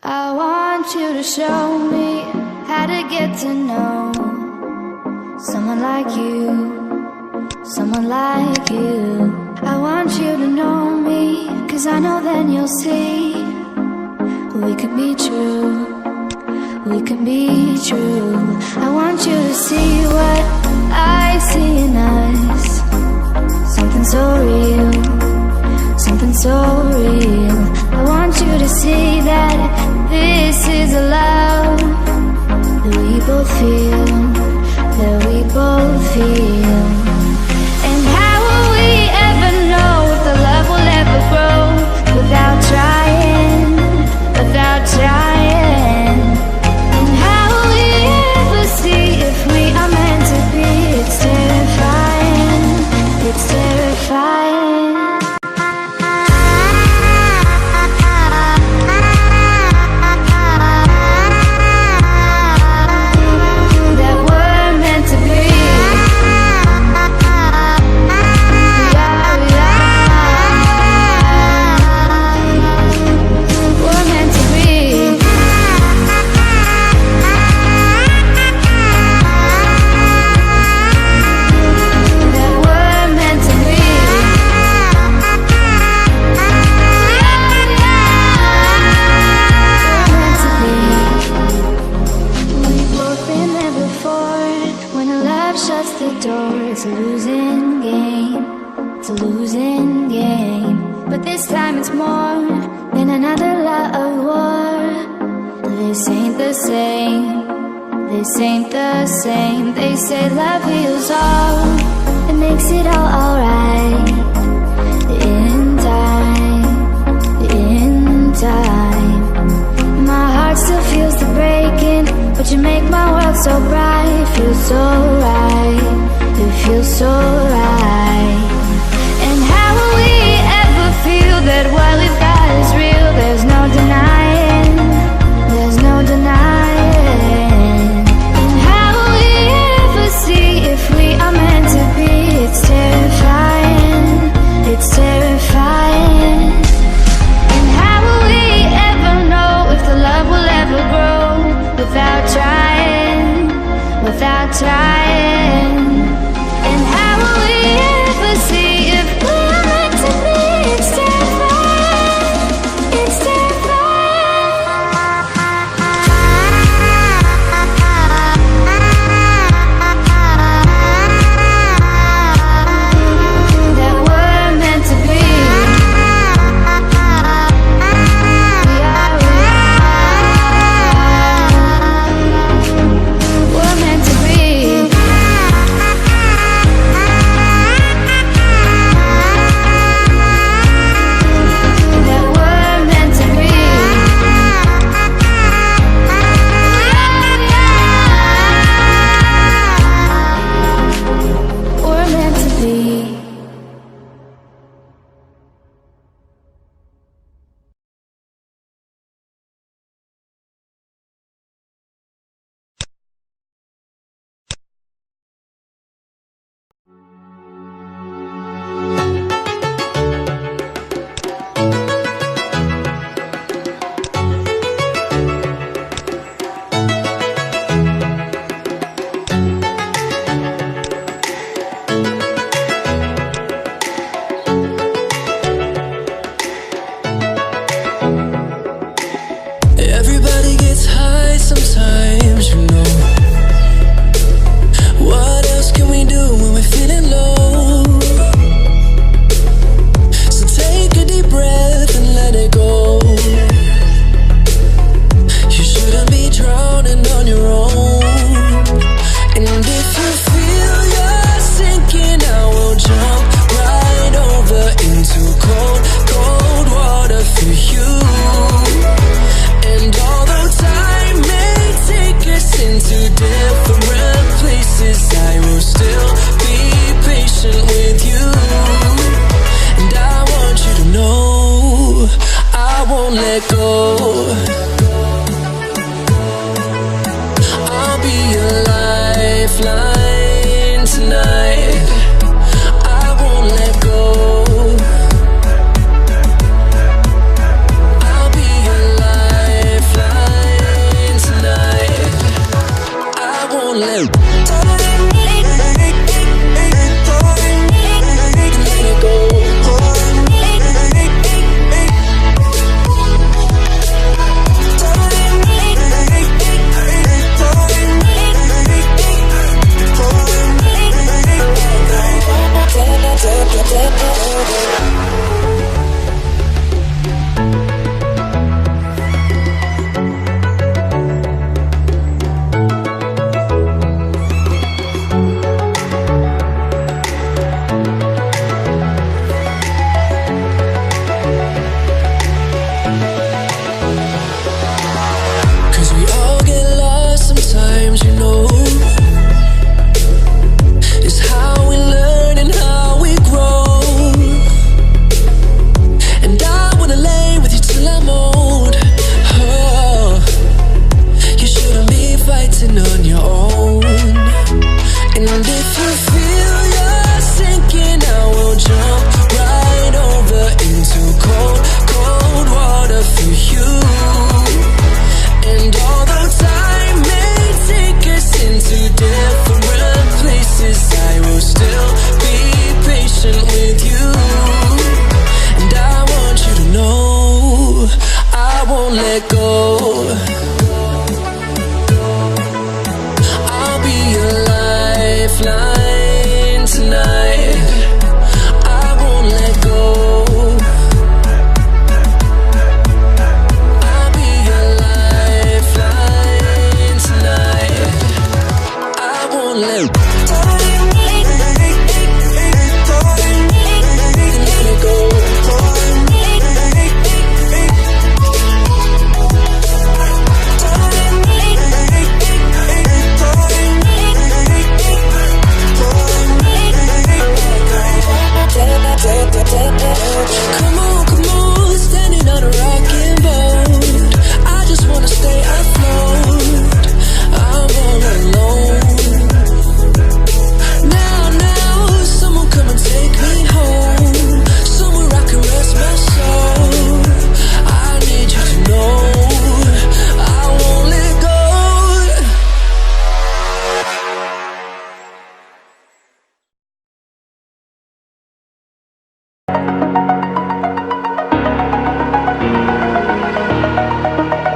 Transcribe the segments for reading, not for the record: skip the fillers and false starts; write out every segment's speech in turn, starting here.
I want you to show me how to get to know someone like you, someone like you. I want you to know me, 'cause I know then you'll see we could be true, we could be true. I want you to see what I see in us, something so real, something so real. I want you to see that this is a love that we both feel, that we both feel. And how will we ever know if the love will ever grow without trying, without trying? And how will we ever see if we are meant to be? It's terrifying, it's terrifying. It's a losing game, it's a losing game. But this time it's more than another love war. This ain't the same, this ain't the same. They say love heals all, it makes it all alright. In time, in time. My heart still feels the breaking, but you make my world so bright. Feels so right, it feels so right. And how will we ever feel that what we've got is real? There's no denying, there's no denying. And how will we ever see if we are meant to be? It's terrifying,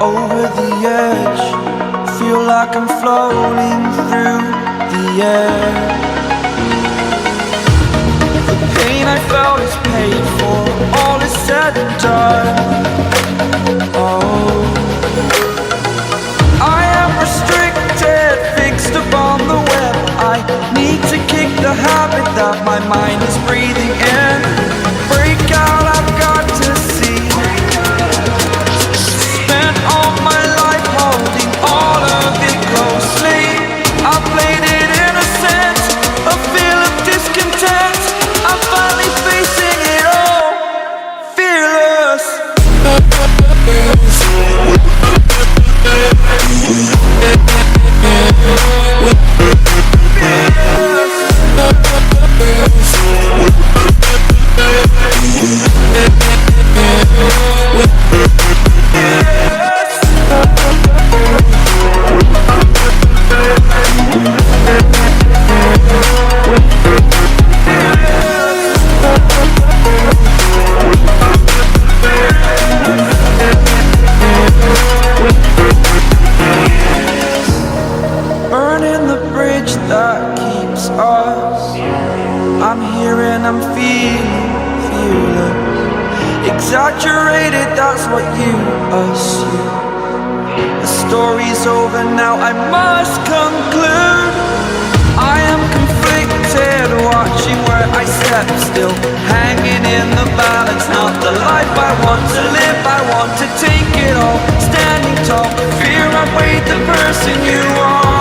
Over the edge, feel like I'm floating through the air. The pain I felt is paid for, all is said and done. Oh, I am restricted, fixed upon the web. I need to kick the habit that my mind is breathing in. Break out, I've got to see. All my life holding all of it closely. I played it innocent, a feel of discontent. I'm finally facing it all, fearless. Burning the bridge that keeps us. I'm here and I'm feeling fearless. Exaggerated, that's what you assume. The story's over now, I must conclude. I am conflicted, watching where I step still, hanging in the balance. Not the life I want to live, I want to take it all. Standing tall, fear I weighed the person you are.